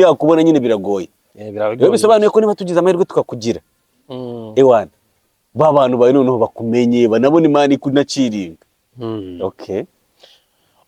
yakubona nyine biragoye. Rero bisobanuye ko niba tugize amahirwe tukakugira ewana ba bantu bawe noneho bakumenye banabona Imana ikunaciringa.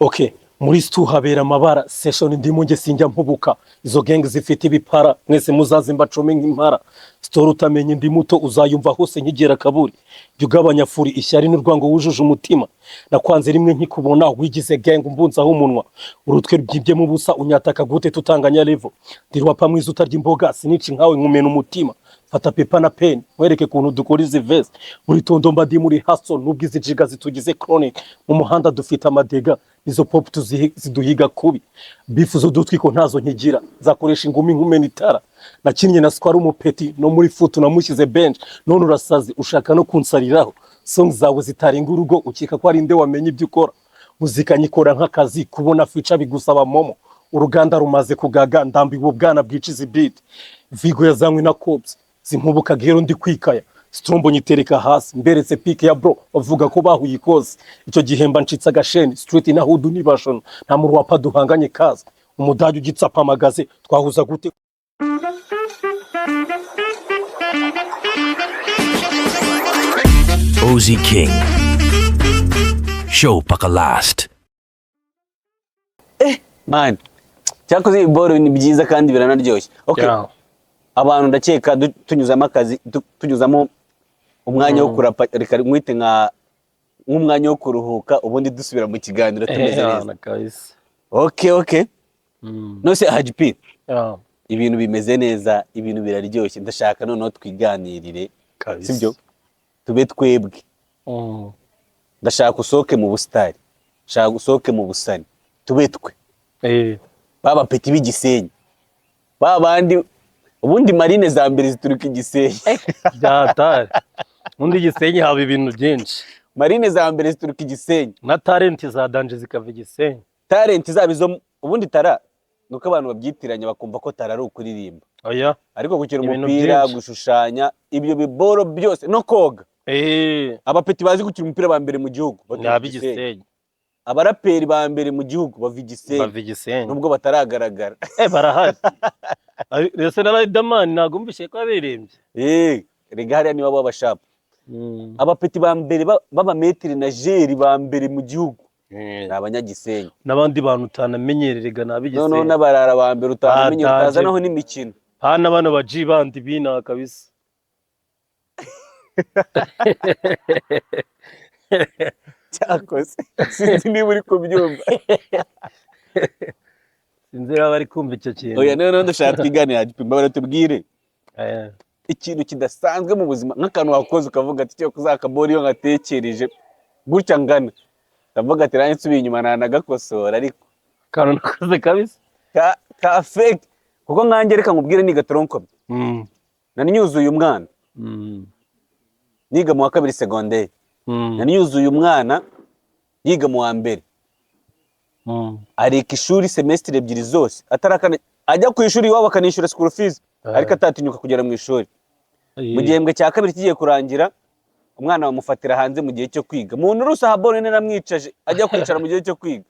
Okay, muri stu habera amabara session ndimo nge sinjya mpubuka izo gang zifite ibipara mwese muzaze mbacome nk'impara story utamenye ndi muto uzayumva hose nkigera kaburi byugabanya furi ishyari n'urwango wujuje umutima nakwanze rimwe nkikubona wigize gang umbunzaho umunwa urutwe rwibye mu busa unyataka gute tutanganya level ndirwa pamwe utarya imboga sinici nkawe nkumena umutima fata pepa na pen wereke kuntu dukora izi vest muri tondo mbadi muri hustle nubwize jiga zitugize chronic mu muhanda dufite amadega izo pop ziduhiga kubi bifuzo dutwiko ntazo nkigira zakoresha ingumi nkumena itara nakinnye na square umupeti no muri futu namushyize bench none urasazi ushaka no kunsariraho songs zawe zitarenga urugo ukika ko ari nde wamenye ibyo ukora muzika nyikora nk'akazi kubona feature bigusaba momo uruganda rumaze kugaga ndambiwe bwana bwicize beat Vigo yazanywe na Cops zinkubuka gero ndi kwikaya Strombo nyitereka hasi mberetse pick ya bro bavuga ko bahuye kose icyo gihemba ncitsa gasheni street na hudu nibashon nta mu rwapa duhanganye kazi umudage ugitsapa magaze twahuza gute Ozzy King Show paka last man cyakoze iboro ni byiza kandi biranaryoshye. Abantu ndakeka tunyuzamo akazi tunyuzamo umwanya wo kurapa reka mwite nk'umwanya wo kuruhuka ubundi dusubira mu kiganiro tumeze neza. Okay. Nose HGP. Ibintu bimeze neza, ibintu biraryoshye. Ndashaka noneho twiganirire. Sibyo? Tube twebwe. Ndashaka usoke mu busitari. Ndashaka usoke mu busani. Tube twe. Baba peti b'igisenyi. Babandi ubundi marine za mbere zituruka igisenyi. Byatari. Undi gisenyi haba ibintu byinshi. Marine za mbere zituruka igisenyi. Na talent za danje zikava igisenyi. Talent zabizo ubundi tara nuko abantu babyitiranya bakumva ko tara ari ukuririmba. Oya. Ariko gukira umupira gushushanya ibyo biboro byose no koga. Abapeti bazi gukira umupira ba mbere mu gihugu. Nabigisenyi. Abaraperi ba mbere mu gihugu bava igisenyi. Nubwo bataragaragara. Barahari. Rese na Riderman nagumbishe ko aberembye. Rega hariya niba babashapa. Abapeti ba mbere baba metri na jeri ba mbere mu gihugu. Abanyagisenyi. Nabandi bantu utanamenyererega nabigisenyi. No nabarara ba mbere utanamenyerera utaza naho n'imikino. Hana bana baji bandi bina kabisa. Cyakoze sinzi niba uri kubyumva. Sinzira bari kumva icyo kintu. Oya none ndashaka twiganira gipimba baratubwire. Ikintu kidasanzwe mu buzima nk'akantu wakoze ukavuga ati cyo kuzakabori yo ngatekereje gutya ngana. Ndavuga ati ranye nsubiye inyuma nanagakosora ariko kantu nakoze kabisa. Ka fake kuko nkange reka nkubwire niga tronko. Nani nyuzuye umwana. Niga mu wa kabiri secondaire. Nani yuzuye umwana yiga mu wa mbere. Areka ishuri semestre ebyiri zose atarakana ajya ku ishuri iwabo akanishyura school fees ariko atatinyuka kugera mu ishuri. Mu gihembwe cya kabiri kigiye kurangira umwana bamufatira hanze mu gihe cyo kwiga. Muntu rusa habone namwicaje ajya kwicara mu gihe cyo kwiga.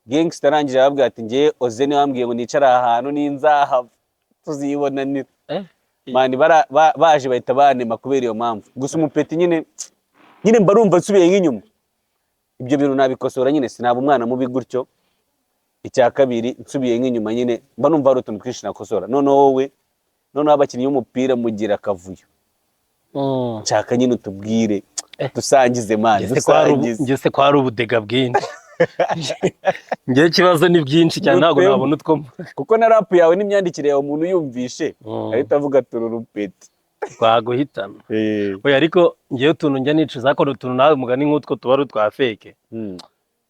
Gangster arangije arabwira ati ngiye Ozene wambwiye ngo nicara ahantu n'inzaha tuzibonanira. Mani baje bahita banema kubera iyo mpamvu. Gusa umupeti nyine mbarumva nsubiye nk'inyuma. Ibyo bintu nabikosora nyine sinaba umwana mubi gutyo. Icya kabiri nsubiye nk'inyuma nyine mba numva ari utuntu twinshi nakosora. Noneho abakinnyi b'umupira mugira akavuyo. Nshaka nyine utubwire dusangize mani dusangize. Ngese ko ari ubudega bwinshi. Ngiye kibazo ni byinshi cyane ntago nabona utwo kuko na rap yawe n'imyandikire yawe umuntu yumvishe ahita avuga tururupeti twaguhitana. Oya ariko ngiye utuntu njya nicuza ko utuntu nawe mugani nk'utwo tuba ari twa fake.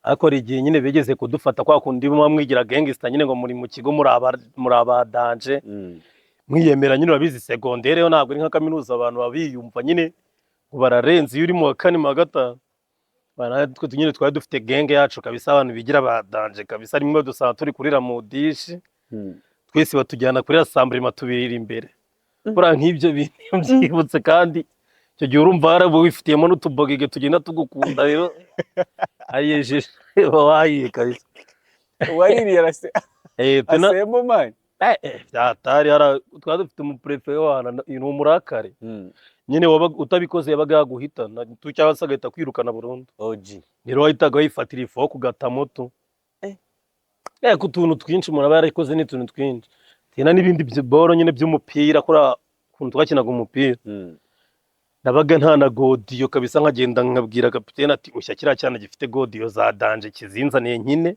Ariko igihe nyine begeze kudufata kwa kundi mwigira gangster nyine ngo muri mu kigo muri abadanje. Mwiyemera nyine babizi secondaire yo ntabwo ari nka kaminuza abantu babiyumva nyine bararenze iyo uri mu wa kane mu wa gatanu. Twe nyine twari dufite genge yacu kabisa abantu bigira badanje kabisa rimwe dusanga turi kurira mu dishi twese batujyana kuri assemblement tubirira imbere. Bura nk'ibyo bintu byibutse kandi icyo gihe urumva harabo wifitiyemo n'utubogege tugenda tugukunda rero ayejeje wayiye kabisa. Waririye arase asemo man byatari twari dufite umuprefe wana ni umurakare nyine wabaga utabikoze yabaga yaguhitana cyangwa se agahita kwirukana burundu. Rero wahitaga wifatira ifu kugata moto ku tuntu twinshi umuntu aba yarikoze n'utuntu twinshi tena n'ibindi boro nyine by'umupira kuri kuntu twakinaga umupira. Nabaga nta na godiyo kabisa nkagenda nkabwira kapiteni ati ushya kiriya cyane gifite godiyo za danje kizinzaniye nkine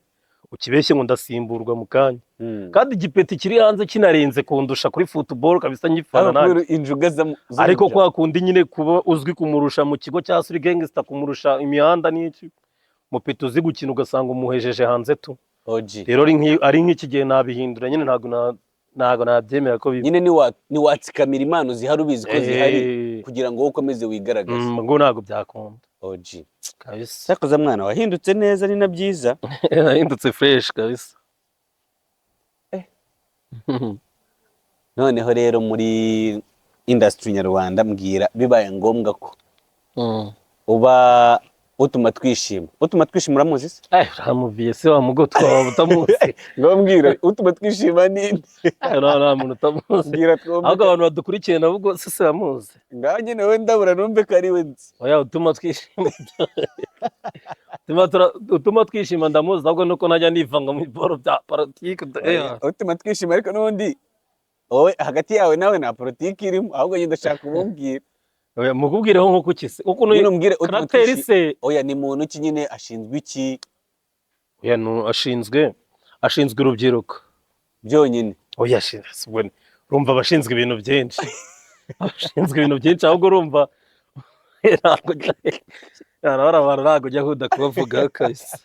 ukibeshye ngo ndasimburwa mu kanya kandi igipeti kiri hanze kinarenze kundusha kuri football kabisa nyifana nawe ariko kwa kundi nyine kuba uzwi kumurusha mu kigo cya Suri Gangster kumurusha imihanda n'iki mupeti uzi gukina ugasanga umuhejeje hanze tu. Rero ari nk'iki gihe nabihindura nyine ntago nabyemera ko nyine ni watsikamira impano zihari ubizi ko zihari kugira ngo ukomeze wigaragaze ngo ntago byakunda. Kabisa sakoza mwana wahindutse neza ni na byiza wahindutse fresh kabisa. Noneho rero muri industry nyarwanda mbwira bibaye ngombwa ko uba utuma twishima uramuzi se? Uramuviye se wa mugotwa waba utamuzi ngombwira utuma twishima ninde? Nta muntu utamuzi ahubwo abantu badukurikiye nabwo se bamuzi ngaho nyine we ndabura numve ko ari we nzi. Oya utuma twishima utuma twishima ndamuzi ahubwo nuko najya nivanga mu boro bya politiki. Utuma twishima ariko n'ubundi wowe hagati yawe nawe nta politiki irimo ahubwo nyine ndashaka umubwira. Oya mukubwireho nko kukise uko no karakteri se. Oya ni muntu ki nyine ashinzwe iki? Oya no ashinzwe urubyiruko byonyine. Oya ashinzwe urumva abashinzwe ibintu byinshi ahubwo urumva ntago jya huda kubavuga kabisa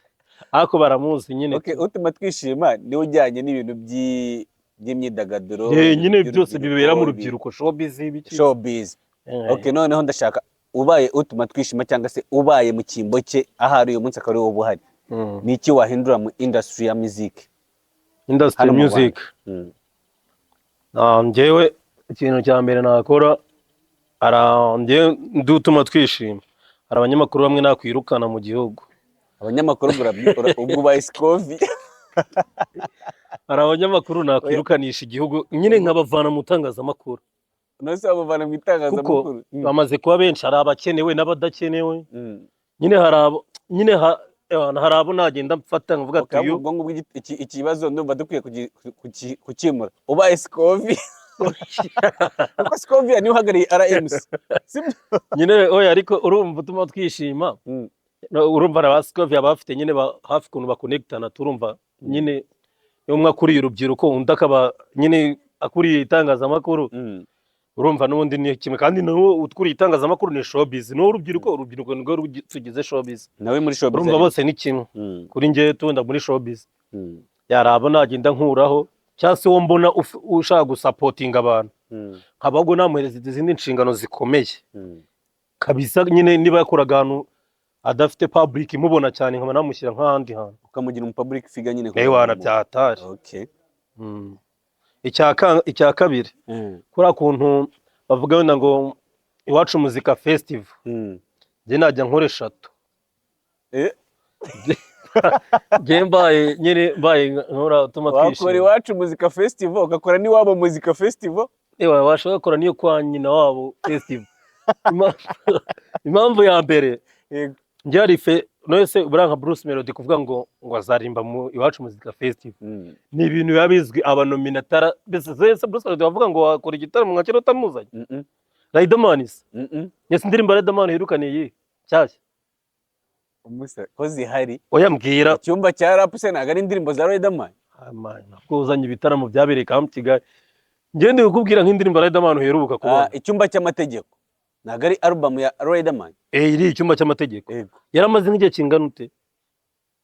ariko baramuzi nyine. Utuma twishima ni ujyanye n'ibintu by'imyidagaduro nyine byose bibera mu rubyiruko showbiz. Noneho ndashaka ubaye utuma twishima cyangwa se ubaye mu kimbo cye ahari uyu munsi akaba ari wowe buhari ni iki wahindura mu industry ya music? Njyewe ikintu cya mbere nakora njyewe ndutuma twishima hari abanyamakuru bamwe nakwirukana mu gihugu. Abanyamakuru ubwo ubaye Scovi hari abanyamakuru nakwirukanisha igihugu nyine nkabavana mu itangazamakuru. Nose abavana mu itangazamakuru bamaze kuba benshi hari abakenewe n'abadakenewe nyine hari abo nagenda mfata nkavuga ati uyu ubwo ikibazo ndumva dukwiye kukimura ubaye Scovi kuko Scovi ni uhagarariye RMC nyine oya ariko urumva utuma twishima urumva na Scovi abafite nyine hafi kuntu bakonectana turumva nyine umwe akuriye urubyiruko undi akaba nyine akuriye itangazamakuru urumva n'ubundi ni kimwe kandi nawe utwuriye itangazamakuru ni showbiz no urubyiruko nirwo tugize showbiz nawe muri showbiz urumva bose ni kimwe kuri ngiye tunda muri showbiz yarabo nagenda nkuraho cyase wo mbona ushaka gusapotinga abantu nkabagwo namuhereza izindi nshingano zikomeye kabisa nyine niba yakoraga ahantu adafite public imubona cyane nkaba namushyira nk'ahandi hantu ukamugira mu public figure nyine wana byatari. Icya kabiri kuri kuntu bavuga wenda ngo iwacu muzika festival njye najya nkore 3 njye mbaye nkora utuma twishima. Wakora iwacu muzika festival ugakora n'iwabo muzika festival washaka gukora niyo kwa nyina wabo festival. Impamvu ya mbere njye arife nose buranka Bruce Melody kuvuga ngo azarimba mu iwacu muzika festival ni ibintu yabizwi abanominatara bese Bruce Melody bavuga ngo akora igitaramo nka kero tamuzanye Riderman yes ndirimba Riderman hirukaniye cyashya umusa ko zihari oya mbwira icyumba cya rap se naga indirimbo za Riderman nakuzanye ibitaramo byabereye kam Kigali ngende kukubwira nk'indirimbo Riderman uheruka kubona icyumba cy'amategeko naga ari album ya Riderman iri icyumba cy'amategeko yaramaze nk'igihe kingana ute?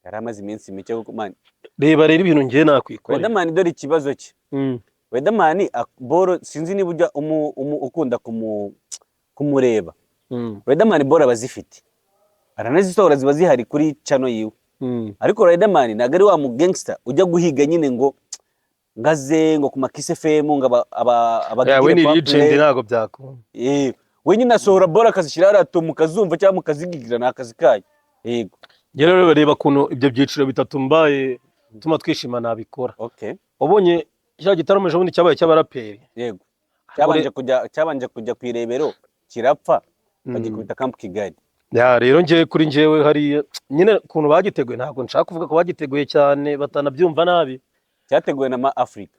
Yaramaze iminsi mike kuko man reba rero ibintu ngiye nakwikora Riderman dore ikibazo cye Riderman boro sinzi niba ujya ukunda kumureba Riderman boro abazifite aranazisohora ziba zihari kuri channel yiwe ariko Riderman naga ari wa mu gangster ujya guhiga nyine ngo ngaze ngo kuma Kiss FM ngo we ni legend ntago byakunda we nyine asohora bora akazishyira arato mukazumva cyangwa mukazigigira nakazi kayo rero reba kuntu ibyo byiciro bitatu mbaye tuma twishima nabikora. wabonye cya gitaramo ejo bundi cyabaye cy'abaraperi. Yego. Cyabanje kujya ku irebero kirapfa bagikubita Camp Kigali. Ya rero kuri njyewe hari nyine ukuntu bagiteguye ntabwo nshaka kuvuga ko bagiteguye cyane batanabyumva nabi. Cyateguwe na Africa.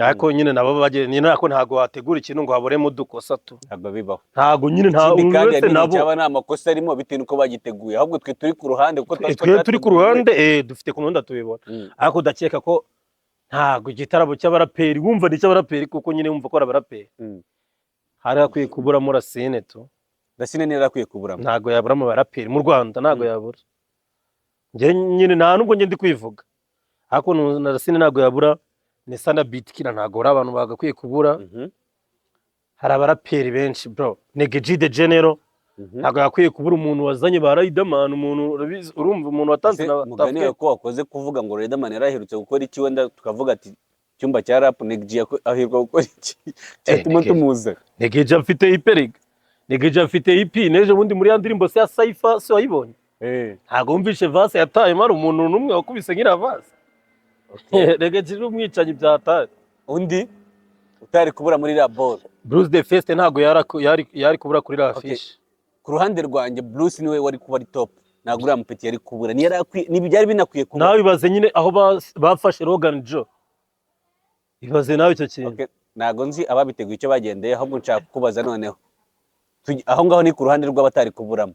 Ariko nyine nabo bagiye nyine nako ntabwo wategura ikintu ngo haboremo udukosa tu. Ntabwo bibaho. Ntabwo nyine nta wese nabo. Cyaba nta makosa arimo bitewe nuko bagiteguye. Ahubwo twe turi ku ruhande kuko twe turi ku ruhande dufite ku nunda tubibona. Ariko ndakeka ko ntabwo igitaramo cy'abaraperi wumva ni cy'abaraperi kuko nyine wumva ko ari abaraperi. Hari hakwiye kuburamo Racine tu. Racine ni yarakwiye kuburamo. Ntabwo yaburamo abaraperi mu Rwanda ntabwo yabura. Nge nyine nta nubwo nge ndi kwivuga. Ariko na Racine ntabwo yabura Nessa na Bitkina ntabwo ari abantu bagakwiye kubura. Hari abaraperi benshi bro. Nege G the General ntabwo yakwiye kubura umuntu wazanye ba Riderman umuntu urumva umuntu watanze na Mugani ko wakoze kuvuga ngo Riderman yaraherutse gukora iki wenda tukavuga ati cyumba cya rap Nege G ahirwa gukora iki cyatuma tumuza. Nege G afite iperiga. Nege G afite IP neje bundi muri yandirimbo ya Cypher so wayibonye. Ntabwo wumvishe vase yataye mara umuntu numwe wakubise ngira vase. Nege G umwicanyi byataye. Undi utari kubura muri Labor. Bruce the First ntabwo yari kubura kuri Rafish. Ku ruhande rwanjye Bruce niwe wari kuba ari top. Ntabwo uriya mupeti yari kubura. Ni byari binakwiye kuba. Nawe bibaze nyine aho bafashe Logan Joe. Ibaze nawe icyo kintu. Ntabwo nzi ababiteguye icyo bagendeye ahubwo nshaka kubaza noneho. Aho ngaho ni ku ruhande rw'abatari kuburamo.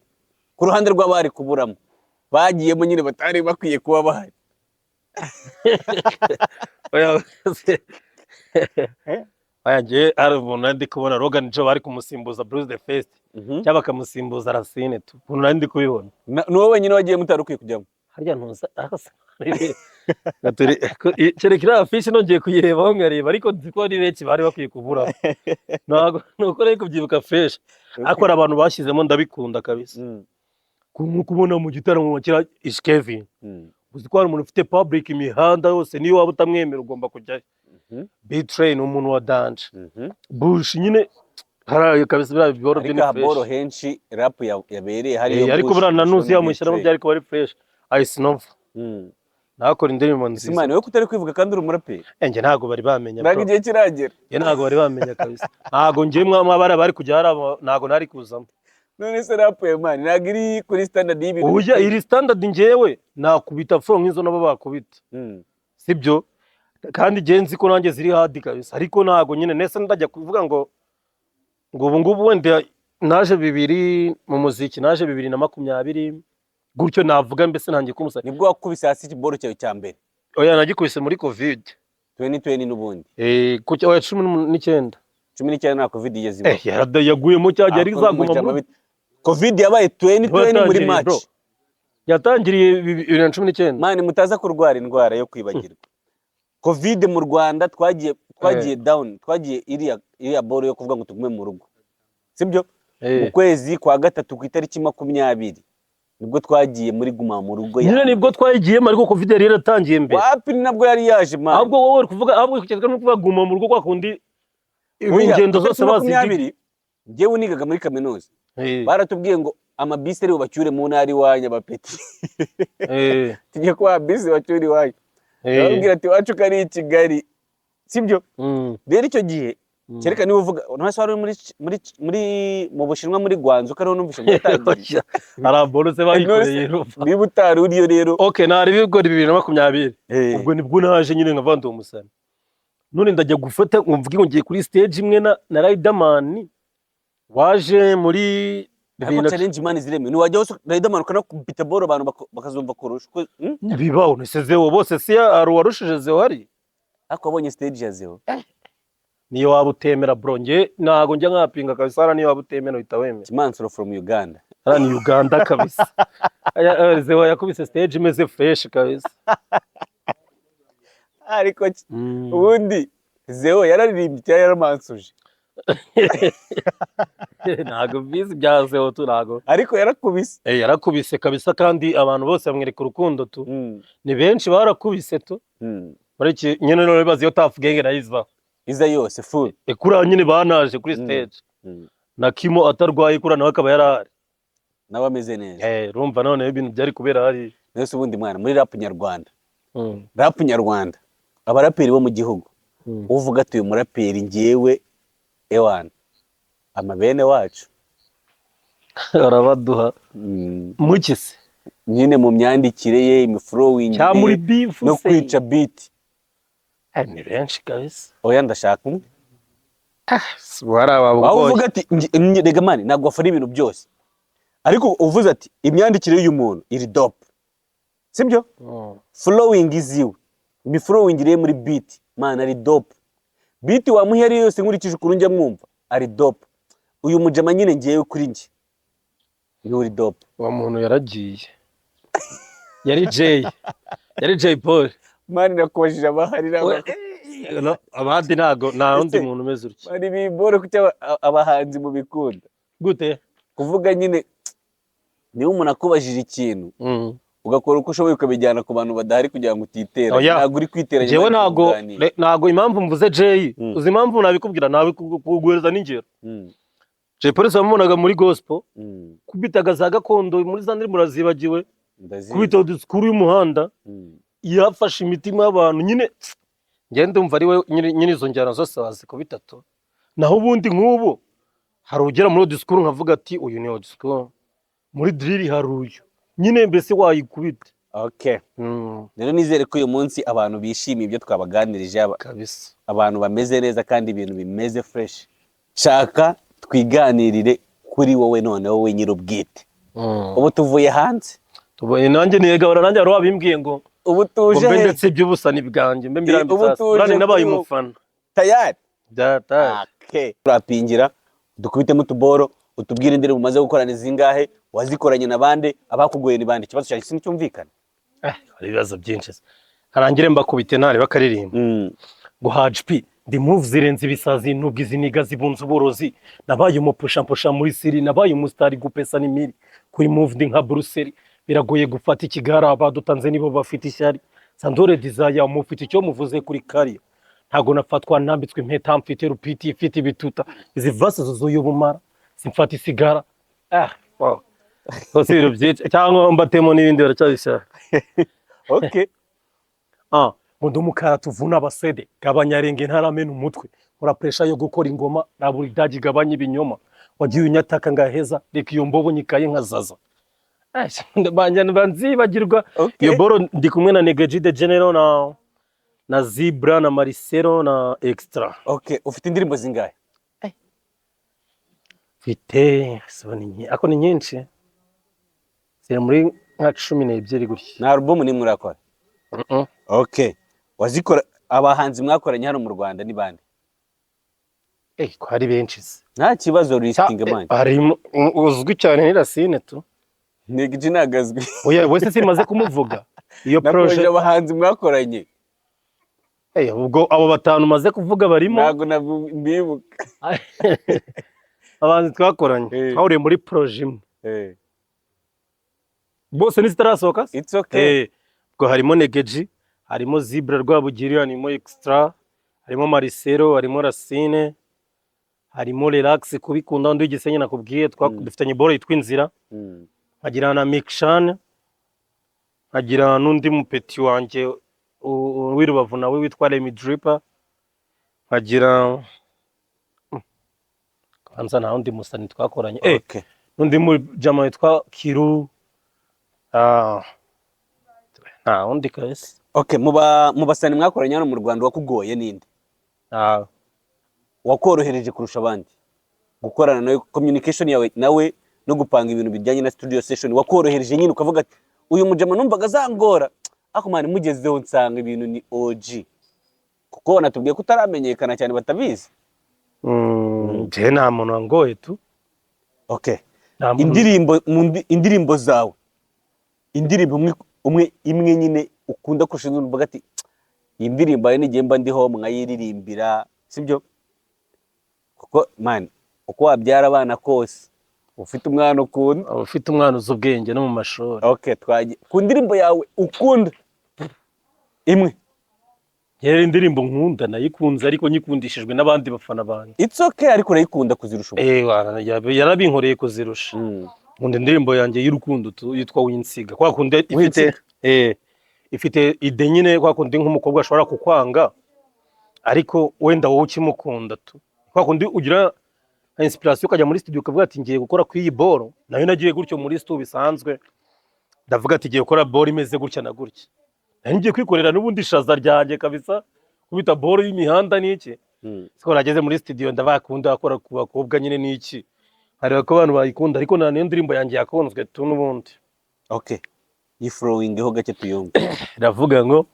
Ku ruhande rw'abari kuburamo. Bagiyemo nyine batari bakwiye kuba bahari. Nge ari umuntu ndi kubona Logan Joe bari kumusimbuza Bruce the First cyangwa bakamusimbuza Racine tu umuntu ndi kubibona ni wowe wenyine wagiye mutari ukwiye kujyamo harya ntuza cerekera Rafish nongeye kuyirebaho nkareba ariko nziko ari benshi bari bakwiye kubura ntabwo nuko rero kubyibuka fresh akora abantu bashyizemo ndabikunda kabisa kubona mu gitaramo kira is Kevin uzi ko hari umuntu ufite public imihanda yose niyo waba utamwemera ugomba kujya B-Train umuntu wa dance Bush nyine haraye kabisa bya biboro byo ni fresh boro henshi rap yabereye hari ariko burana nuzi yamushyiramo byari ko bari fresh Ice Nova nakora indirimbo nziza Simani we kutari kwivuga kandi uri umuraperi nge ntago bari bamenya ntago igihe kiragera ntago bari bamenya kabisa ntago ngiye mwabara bari kujya ntago nari kuzamo none se rap ya man ntago iri kuri standard y'ibintu uya iri standard ngewe nakubita from nk'izo nabo bakubita sibyo kandi genzi ko nanjye ziri hard kabisa ariko ntago nyine nese ndajya kuvuga ngo ubu ngubu wenda naje 2 mu muziki naje 2020 gutyo navuga mbese ntangiye kumusa nibwo wakubise hasi ikiboro cyawe cya mbere oya nagikubise muri covid 2020 n'ubundi ku cya 19 na covid yezimo yaguyemo cyajya ari zaguma covid yabaye 2020 muri match yatangiriye 2019 mani mutaza kurwara indwara yo kwibagirwa covid mu Rwanda twagiye down twagiye iriya boro yo kuvuga ngo tugume mu rugo sibyo mu kwezi kwa gatatu ku itariki 20 nibwo twagiye muri guma mu rugo nyine nibwo twagiyemo ariko covid yari yaratangiye mbere wapi nabwo yari yaje man ahubwo wowe uri kuvuga ahubwo kugezwa no kuvuga guma mu rugo kwa kundi ingendo zose bazidi ngewe unigaga muri kaminuza baratubwiye ngo amabisi ari bacyure mu ntari wanya bapeti tujye kwa bisi bacyure wanya babwira ati wacu kari i Kigali sibyo rero icyo gihe kereka niwe uvuga ntwase wari mu Bushinwa muri Gwanzu kariho numvishe mutagiye araborose bayikoreye niba utari uriyo rero okay nari bigori 2020 ubwo nibwo naje nyine nkavanda umusana none ndajya gufata umvuge ngo ngiye kuri stage imwe na Riderman waje muri challenge man zireme ni wajya hose Riderman ukana kubita boro abantu bakazumva kurusha bibaho nisezeho bose si warushije zeho hari ako abonye stage yazeho niyo waba utemera bro nge ntago njya nkapinga kabisa niyo waba utemera uhita wemera Mansuro from Uganda ni Uganda kabisa zeho yakubise stage imeze fresh kabisa ariko ubundi zeho yararirimbye yaramansuje ntago bizi bya zeho tu ntago ariko yarakubise yarakubise kabisa kandi abantu bose bamwereka urukundo tu ni benshi barakubise tu muri iki nyine no bibazo yo Tough Gang nayiza iza yose full ekura nyine banaje kuri stage na Kimo atarwaye kura nawe akaba yarahari nawe ameze neza rumva none ibintu byari kubera hari nese ubundi mwana muri rap nyarwanda rap nyarwanda abaraperi bo mu gihugu uvuga ati uyu muraperi ngewe ewana amabene wacu arabaduha mukise nyine mu myandikire ye imiflowing cya muri beef no kwica beat ni benshi kabisa oya ndashaka umwe warababugoye uvuga ati rega mani ntabwo afana ibintu byose ariko uvuze ati imyandikire y'uyu muntu iri dope sibyo flowing iziwe imiflowing iri muri beat man ari dope beat wamuhera yose nkurikije ukuntu njya mwumva ari dope uyu mujama nyine ngiyewe kuri njye ni uri dope wa muntu yaragiye yari Jay Paul mani nakubajije abahari abandi ntago nta wundi muntu umeze utyo mani bibore kuki abahanzi mu bikunda gute kuvuga nyine niba umuntu akubajije ikintu ugakora uko ushoboye ukabijyana ku bantu badahari kugira ngo utitera ntabwo uri kwiteranya jewe ntago impamvu mvuze Jay uzi impamvu nabikubwira nabikuguhereza n'ingero Jay Paul wamubonaga muri gospel kubitaga za gakondo muri za ndirimbo murazibagiwe kubita disikuru y'umuhanda yafashe imitima y'abantu nyine ngende umva ari we nyine izo njyana zose wazi ku bitatu naho ubundi nk'ubu hari ugera muri disikuru nkavuga ati uyu ni disikuru muri drill hari uyu nyine mbese wayikubita okay rero nizere ko uyu munsi abantu bishimiye ibyo twabaganirije kabisa abantu bameze neza kandi ibintu bimeze fresh shaka twiganirire kuri wowe none wowe nyir'ubwite ubu tuvuye hanze tuvuye nanjye niyegabara nanjye wari wabimbwiye ngo ubu tuje mbe ndetse by'ubusani bwanjye mbe mbirambitse urane nabaye umufana tayari okay turapingira dukubitemo utuboro utubwire indirimbo umaze gukorana zingahe wazikoranye nabande abakugoye ni bande ikibazo cyane cyumvikana hari ibibazo byinshi harangire mbakubite ntare bakaririmba ngo HP ndi move zirenze ibisazi nubwo iziniga zibunze uborozi nabaye umupusha muri siri nabaye umustar gupesa n'imiri kuri move ndi nka Brussels biragoye gufata ikigara abadutanze nibo bafite ishyari Sandore Desire umufite icyo muvuze kuri kariya ntago nafatwa nambitswe impeta mfite rupiti ifite ibituta izi vase zuzuye ubumara simfata isigara wow kose ibiro byinshi cyangwa mbatemo n'ibindi baracyabishaka okay ngo umukara tuvuna abasede gabanyarenge ntaramena umutwe mura pressure yo gukora ingoma na buri daji gabanya ibinyoma wagiye unyataka ngaheza reka iyo mbobo nyikaye nkazaza banjye banzibagirwa iyo boro ndi kumwe na Negaji de General na Zebra na Marcelo na Extra okay ufite indirimbo zingahe mfite ako ni nyinshi ziri muri nka 12 gutya na album ni murakora okay wazikora abahanzi mwakoranye hano mu Rwanda ni bande ko hari benshi nta kibazo listing man hari uzwi cyane ni Racine tu Negaji nagazwi oya wese simaze kumuvuga iyo project abahanzi mwakoranye ubwo abo batanu maze kuvuga barimo ntago nabibuka abahanzi twakoranye twahuriye muri projet bose nizitarasohoka it's okay ubwo harimo Negaji harimo Zebra Rwabugiri harimo Extra harimo Marcelo harimo Racine harimo Relax kubikunda ndi Gisenyi nakubwiye dufitanye boro yitwa Inzira nkagira na Mikshan nkagira n'undi mupeti wanje w'Irubavu nawe witwa Remy Dripper nkagira kanza na undi musani twakoranye n'undi mu jama witwa Kiru undi kase okay mu basani mwakoranye hano mu Rwanda wakugoye ninde wakorohereje kurusha abandi gukorana nawe communication yawe nawe no gupanga ibintu bijyanye na studio session wakorohereje nyine ukavuga ati uyu mujama numvaga zangora ako mani mugezeho nsanga ibintu ni OG kuko natubwiye ko utaramenyekana cyane batabizi je nta muntu wangoye tu okay indirimbo zawe indirimbo imwe nyine ukunda kushinga uvuga ati iyi ndirimbo ari nigiye mba ndiho mwayiririmbira sibyo kuko man uko wabyara abana kose ufite umwana ukunda ufite umwana uzi ubwenge no mu mashuri okay twagiye ku ndirimbo yawe ukunda imwe yera indirimbo nkunda nayikunze ariko nyikundishijwe n'abandi bafana banje it's okay ariko urayikunda kuzirusha yarabinkoreye kuzirusha nkunda indirimbo yanjye y'urukundo yitwa Winsiga kwa kunde ifite ifite ide nyine kwa kundi nk'umukobwa ashobora kukwanga ariko wenda wowe ukimukunda tu kwa kundi ugira inspiration ukajya muri studio ukavuga ati ngiye gukora ku iyi boro nayo nagiye gutyo muri studio bisanzwe ndavuga ati ngiye gukora boro imeze gutya na gutya ngiye kwikorera n'ubundi shaza ryanjye kabisa kubita boro y'imihanda n'iki siko nageze muri studio ndabakunda akora ku bakobwa nyine n'iki hari ko abantu bayikunda ariko na niyo ndirimbo yanjye yakonzwe tu n'ubundi okay yiflowing ho gake tuyumva iravuga ngo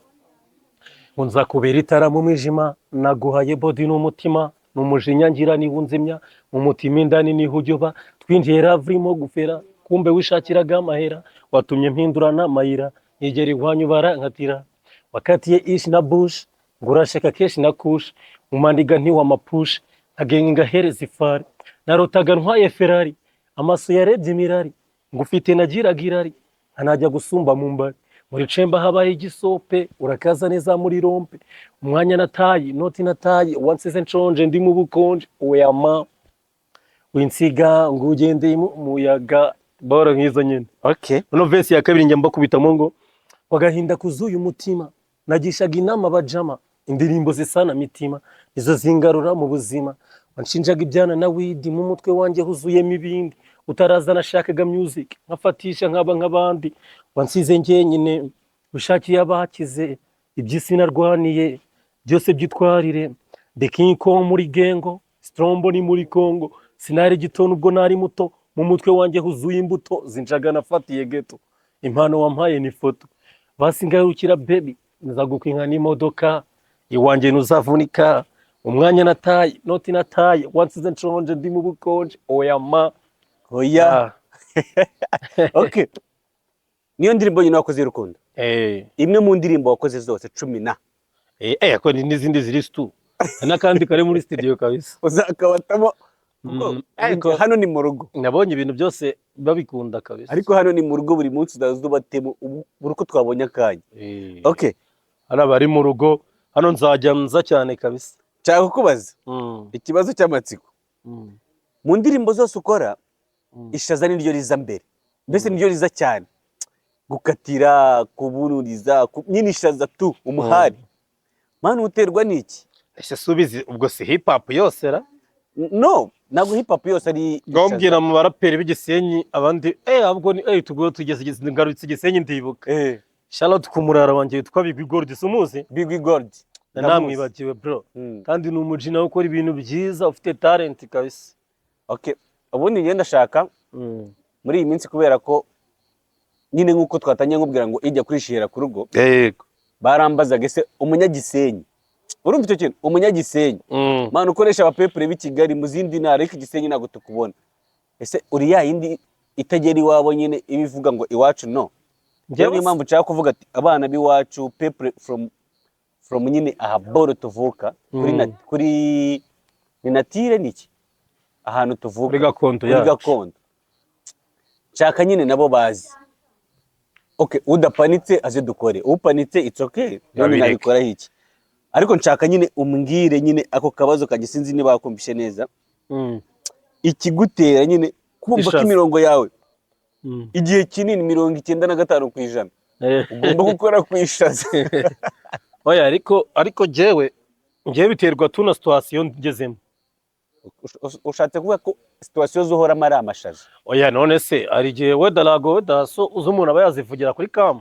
unza kubera itara mu mwijima naguhaye body n'umutima n'umujinya ngira nibunzimya mu mutima indani niho ujyoba twinjiye ravrimo gufera kumbe wishakiraga amahera watumye mpindurana mayira yegera ihwanyu barankatira wakatiye ishi na bush ngurashaka keshi na kush umandiga ntiwa mapush agenga hereza ifari narotaga ntwaye Ferrari amaso yarebye imirari ngufite nagiragirari anajya gusumba mu mbari muri cemba habaye igisope urakaza neza muri rompe umwanya natayi noti natayi wansize nshonje ndi mu bukonje oyama winsiga ngugende muyaga bora nkizo nyine okay no verse ya kabiri njya kubitamo ngo wagahinda kuzuye umutima nagishaga inama bajama indirimbo zisana mitima izo zingarura mu buzima wanshinjaga ibyana na widi mu mutwe wanjye huzuyemo ibindi utaraza nashakaga music nkafatisha nkaba nk'abandi wansize njyenyine ushakiye abakize iby'isi narwaniye byose byitwarire the king ko muri gengo strombo ni muri Congo sinari gitono ubwo nari muto mu mutwe wanjye huzuye imbuto zinjaga nafatiye geto impano wampaye ni foto basingarukira baby nzagukwinka n'imodoka iwanjye nuzavunika umwanya nataye noti nataye wansize nshonje ndi mu bukonje oyama oya okay niyo ndirimbo nyine wakoze y'urukundo imwe mu ndirimbo wakoze zose 10 na ko n'izindi ziri stu n'akandi kare muri studio kabisa uzakabatamo ariko hano ni mu rugo nabonye ibintu byose babikunda kabisa ariko hano ni mu rugo buri munsi uzazubatemo buri uko twabonye akanya okay hano bari mu rugo hano nzajya nza cyane kabisa cyangwa kukubaza ikibazo cy'amatsiko mu ndirimbo zose ukora ishaza niryo riza mbere mbese niryo riza cyane gukatira kubururiza nyine ishaza tu umuhari manu uterwa niki ese subizi ubwo si hip hop yose ra no nago hip hop yose ari ngombwira mu baraperi b'igisenyi abandi ahubwo ni tugo tugeze ngarutse igisenyi ndibuka Charlotte kumurara wanje yitwa Bigwi Gold sumuzi Bigwi Gold namwibagiwe bro kandi ni umujina ukora ibintu byiza ufite talent kabisa okay ubundi ngenda shaka muri iyi minsi kubera ko nyine nkuko twatanye nkubwira ngo ijya kurishira ku rugo yego barambazaga ese umunyagisenyi urumva icyo kintu umunyagisenyi mana ukoresha abapepure b'i Kigali mu zindi ntara ariko igisenyi ntago tukubona ese uri ya yindi itagera iwabo nyine ibivuga ngo iwacu no njyewe impamvu nshaka kuvuga ati abana b'iwacu pepure from nyine aha boro tuvuka kuri ni natire niki ahantu tuvuka kuri gakondo nshaka nyine nabo bazi okay udapanitse aze dukore upanitse it's okay none nabikora iki ariko nshaka nyine umbwire nyine ako kabazo kagisinzi niba bakumvishe neza ikigutera nyine kumva ko imirongo yawe igihe kinini 95% ugomba gukora kwishaza oya ariko jewe biterwa tuna situation ngezemo ushatse kuvuga ko situation zohora mari amashaza oya none se ari gihe wedalago wedaso uzumuntu aba yazivugira kuri kam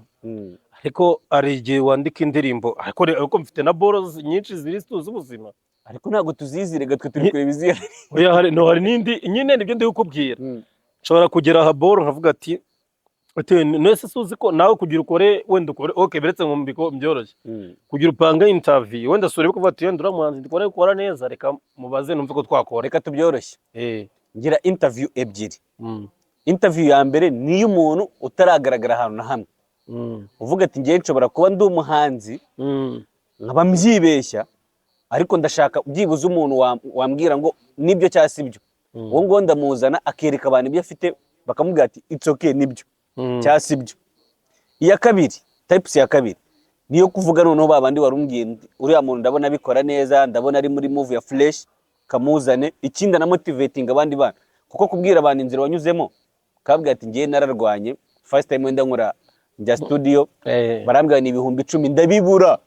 ariko ari gihe wandika indirimbo ariko mfite na boros nyinshi ziri z'ubuzima ariko ntago tuzizirega twe turi kureba iziya oya hari nindi nyine nibyo ndi kukubwira nshobora kugera aha boro nkavuga ati nese suzi ko nawe kugira ukore wenda ukore okay beretse mu mbiko byoroshye kugira upanga interview wenda sore kuvuga ati wenda uramuhanzi ndikore gukora neza reka mubaze numve ko twakora reka tubyoroshye ngira interview ebyiri interview ya mbere ni y'umuntu utaragaragara ahantu na hamwe uvuga ati ngiye nshobora kuba ndi umuhanzi nkaba mbyibeshya ariko ndashaka byibuze umuntu wambwira ngo nibyo cyangwa sibyo uwo ngo ndamuzana akereka abantu ibyo afite bakamubwira ati it's okay nibyo cyangwa sibyo iya kabiri types ya kabiri niyo kuvuga noneho babandi warumbwiye uriya muntu ndabona bikora neza ndabona ari muri move ya fresh kamuzane ikindi na motivating abandi bana kuko kubwira abantu inzira wanyuzemo kabwira ati ngiye nararwanye first time wenda nkora njya studio barambwira ni ibihumbi 10 ndabibura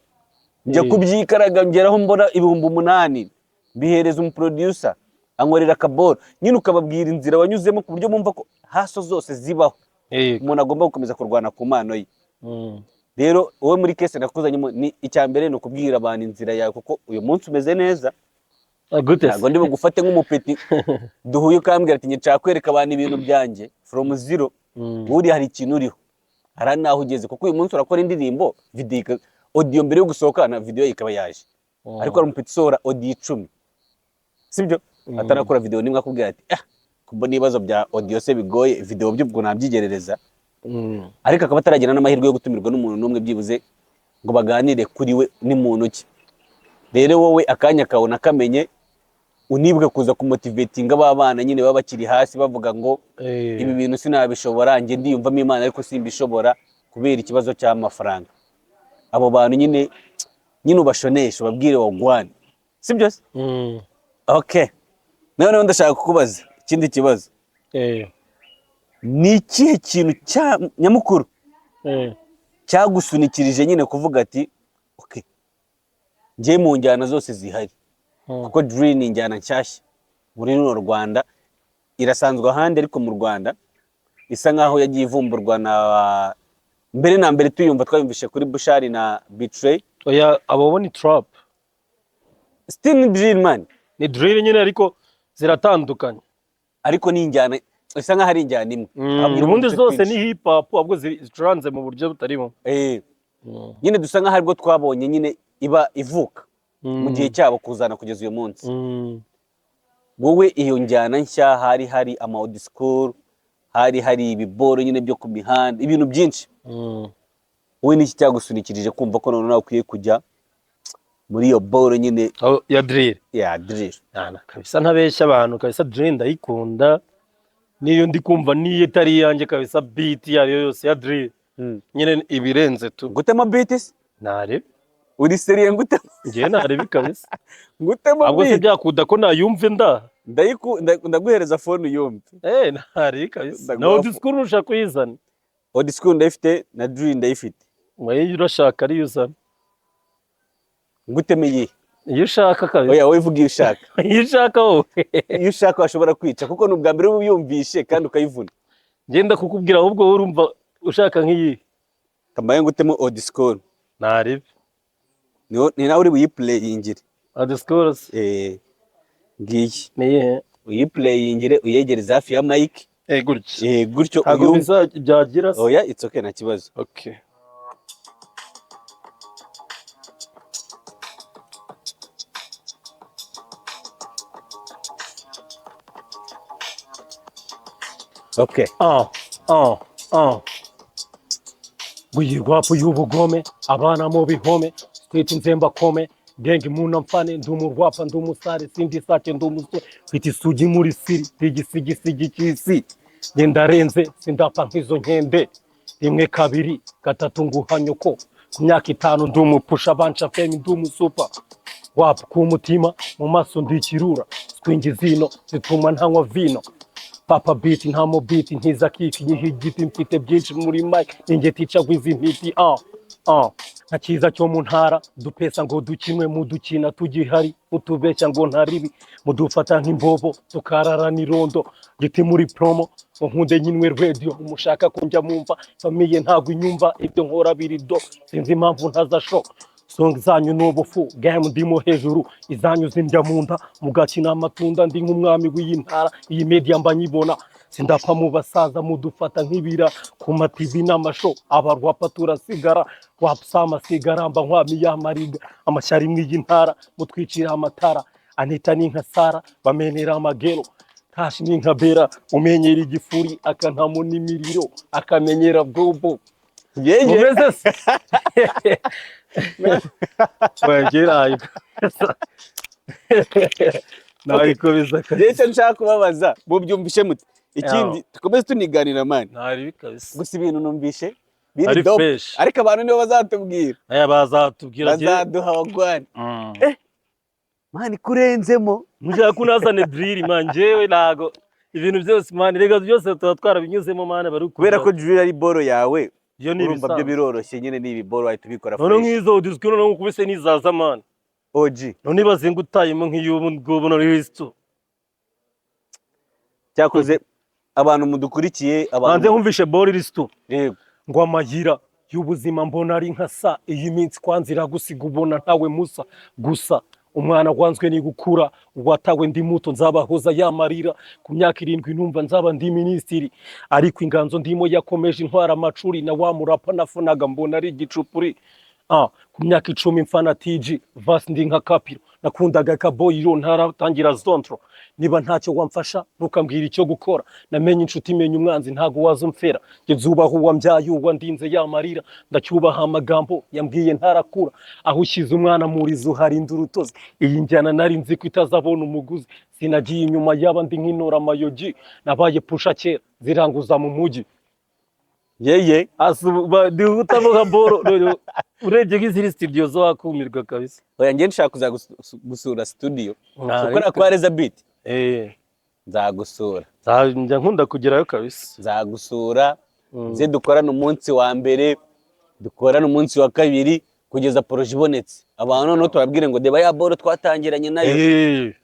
njya kubyikaraga ngeraho mbona ibihumbi 8 bihereza umuproducer ankorera kaboro nyine ukababwira inzira wanyuzemo ku buryo bumva ko haso zose zibaho umuntu agomba gukomeza kurwana ku mano ye. Rero wowe muri kese nakuzanyemo ni icyambere no kubwira abantu inzira yawe kuko uyu munsi umeze neza ntabwo ndi bugufate nk'umupeti duhuye ukambwira ati nshaka kwereka abantu ibintu byanjye from zero buri hari ikintu uriho hari naho ugeze kuko uyu munsi urakora indirimbo video audio mbere yo gusohoka na video ikaba yaje ariko ari umupeti sora audio 10 sibyo atarakora video nimwe akubwira ati kumbo nibazo bya audio se bigoye video by'ubwo nabyigerereza ariko akaba ataragena n'amahirwe yo gutumirwa n'umuntu n'umwe byibuze ngo baganire kuri we ni muntu ki. Rero wowe akanya kabona kamenye unibwe kuza kumotivatinga abana nyine baba bakiri hasi bavuga ngo ibi bintu sinabishobora nge ndiyumvamo Imana ariko simbishobora kubera ikibazo cy'amafaranga. Abo bantu nyine ubashonesha babwire wagwane sibyo se? Okay, none ndashaka kukubaza ikindi kibazo. Ni ikihe kintu cya nyamukuru cyagusunikirije nyine kuvuga ati okay ngiye mu njyana zose zihari kuko drill ni njyana nshyashya muri runo Rwanda irasanzwe ahandi ariko mu Rwanda isa nkaho yagiye ivumburwa na mbere na mbere tuyumva twayumvishe kuri Bushari na Betray. Oya abo ni trap still ni drill man, ni drill nyine ariko ziratandukanye ariko ni njyana isa nkaho ari injyana imwe. Ubundi zose ni hip hop ahubwo zicuranze mu buryo butarimo. Nyine dusa nkaho aribwo twabonye nyine iba ivuka mu gihe cyabo kuzana kugeza uyu munsi. Wowe iyo njyana nshya hari ama old school hari ibiboro nyine byo ku mihanda ibintu byinshi. Wowe niki cyagusunikirije kumva ko none ukwiye kujya muri iyo boro nyine ya drill? Ya drill kabisa ntabeshya abantu kabisa drill ndayikunda niyo ndi kumva niyo itari yanjye kabisa beat yayo yose ya drill nyine ibirenze tu. Gutema beats nare uri seriye ngutema ngiye nare kabisa ngutema beat ahubwo se byakuda ko nayumve ndaguhereza phone uyumve. Nare kabisa no discours ushaka kuyizana old school ndayifite na drill ndayifite mwaye urashaka ari yuzana nguteme iyi iyo ushaka kabisa. Oya wowe vuga iyo ushaka iyo ushaka wowe iyo ushaka washobora kwica kuko n'ubwa mbere uyumvishe kandi ukayivuna. Ngenda kukubwira ahubwo wowe urumva ushaka nk'iyi kamaye ngutemo old school nari ni nawe uri buyiplayingire old school ngiyi niye uyiplayingire uyegereza hafi ya mic gutyo uyumva byagira. Oya it's okay nta kibazo. Okay okay buyirwapo y'ubugome abana mu bihome twita inzemba kome gengi muna mfane ndumurwapa ndumusare sindi sake ndumusore fiti isugi muri siri tigisigisi cy'isi ngendarenze sindapfa nk'izo nkende rimwe kabiri gatatu nguhanyuko ku myaka 5 ndumupusha banca femi ndumusupa wapa ku mutima mu maso ndikirura swingi zino zituma ntanywa vino papa beat ntamo beat ntiza kiki nyihigiti mfite byinshi muri mic ninge tica gwizi ntiti nakiza cyo mu ntara dupesa ngo dukimwe mu dukina tugihari utubeshya ngo ntaribi mudufata nk'imbobo tukarara nirondo giti muri promo nkunde nyinwe radio umushaka kunjya mumva famiye ntago inyumva ibyo nkora birido sinzi impamvu ntazasho song zanyu n'ubufu game ndimo hejuru izanyu zindya munda mugakina amatunda ndi nk'umwami w'intara iyi media mbanyibona sindapfa mu basaza mudufata nk'ibira ku ma TV n'amasho abarwapa turasigara wapsama sigaramba nkwami y'amariga amashyari mw'intara mutwicira amatara anita ninka Sara bamenera amagero tashi ninka Bera umenyera igifuri akantamo n'imiriro akamenyera bobo umeze se wagerayo nariko bizaka ndetse nshaka kubabaza mu byumvishe muti ikindi tukomeze tuniganira mani nari kabisa gusa ibintu numvishe biri dope ariko abantu nibo bazatubwira bazaduha wagwane mani kurenzemo mushaka kunazane drill manjewe nago ibintu byose mani rega byose tuba twarabinyuzemo mani bari kubera ko drill ari boro yawe iyo ni urumva byo ibisanzwe biroroshye nyine n'ibi boro wahita ubikora none fresh. nk'izo disco none ukubise n'iza zamani OG none bazinga utayemo nk'iy'ubu ngubu no risto cyakoze abantu mudukurikiye hanze abantu nkumvishe ball risto yego ngo amayira y'ubuzima mbona ari nka sa iyi minsi kwanzira gusiga ubona ntawe musa gusa umwana wanzwe ni gukura watawe ndi muto nzabahoza yamarira ku myaka 7 numva nzaba ndi ministiri ariko inganzo ndimo yakomeje intwara amacuri na wa murapa nafunaga mbona ari igicupuri ku myaka 10 mfana TG vasi ndi nka kapiro nakundaga kaboyiro ntaratangira zontro niba ntacyo wamfasha ntukambwira icyo gukora namenye inshuti imenya umwanzi ntago wazumfera ngezubaho wambyaye wandinze yamarira ndacyubaha amagambo yambwiye ntarakura aho ushyize umwana muri zo hari indurutozi iyi njyana nari nzi ko itazabona umuguzi sinagiye inyuma yaba ndi nk'inora mayogi nabaye pusha kera ziranguza mu mujyi yeye asuba dihutavuga boro urebye nk'iziri studio zo wakumirwa kabisa oya ngiye nshaka kuza gusura studio ukora kwa Reza Beat nzagusura njya nkunda kugerayo kabisa nzagusura nze dukorana umunsi wa mbere dukorana umunsi wa kabiri kugeza projet ibonetse abantu noneho turabwire ngo deba ya boro twatangiranye nayo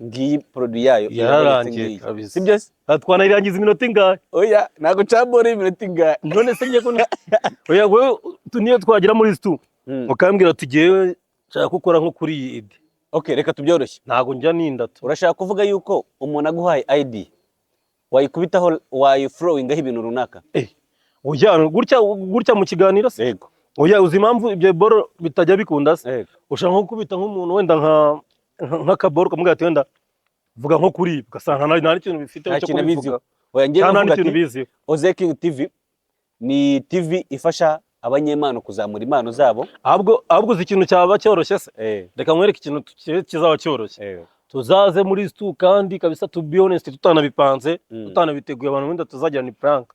ngiyi produit yayo yararangiye kabisa sibyo se twanayirangiza iminota ingahe oya nago cha boro iminota ingahe none se ngiye kuna oya wewe niyo twagira muri stu ukambwira tugiye nshaka gukora nko kuri iyi id okay reka tubyoroshye ntago njya nindatu urashaka kuvuga yuko umuntu aguhaye ID wayikubitaho wayiflowingaho ibintu runaka oya gutya mu kiganiro se yego oya uzi impamvu ibyo boro bitajya bikunda se ushaka nko kubita nk'umuntu wenda nka kaboro kamubwira ati wenda vuga nko kuri ugasanga nta n'ikintu bifite cyo kubivuga oya ngiye nta n'ikintu bizi Oze King TV ni TV ifasha abanyempano kuzamura impano zabo ahubwo uzi ikintu cyaba cyoroshye se reka nkwereke ikintu kizaba cyoroshye tuzaze muri stu kandi kabisa to be honest tutanabipanze tutanabiteguye abantu wenda tuzagira ni prank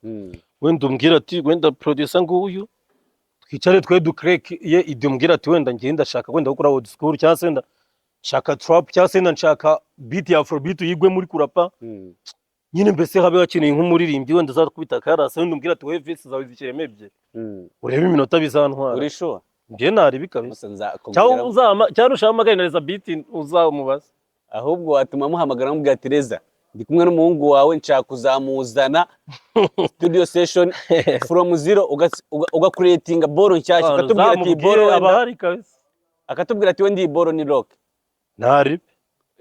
wenda umbwira ati wenda producer nguyu twicare twe ducrack ye idyo umbwira ati wenda ngiye ndashaka wenda gukora old school cyangwa se wenda nshaka trap cyangwa se nshaka beat ya afrobeat yigwe muri kurapa nyine mbese habe hakeneye nk'umuririmbyi wenda azakubita karasa wenda umbwira ati we visi zawe zikiremebye urebe iminota bizantwara uri sure ngiye nari bikabisa cyangwa ushamagarinariza beat uzamubaza ahubwo watuma muhamagara mubwira ati Reza ndi kumwe n'umuhungu wawe nshaka kuzamuzana studio session from zero ugakuretinga boro nshyashya akatubwira ati boro abahari kabisa akatubwira ati wendi boro ni rock ntari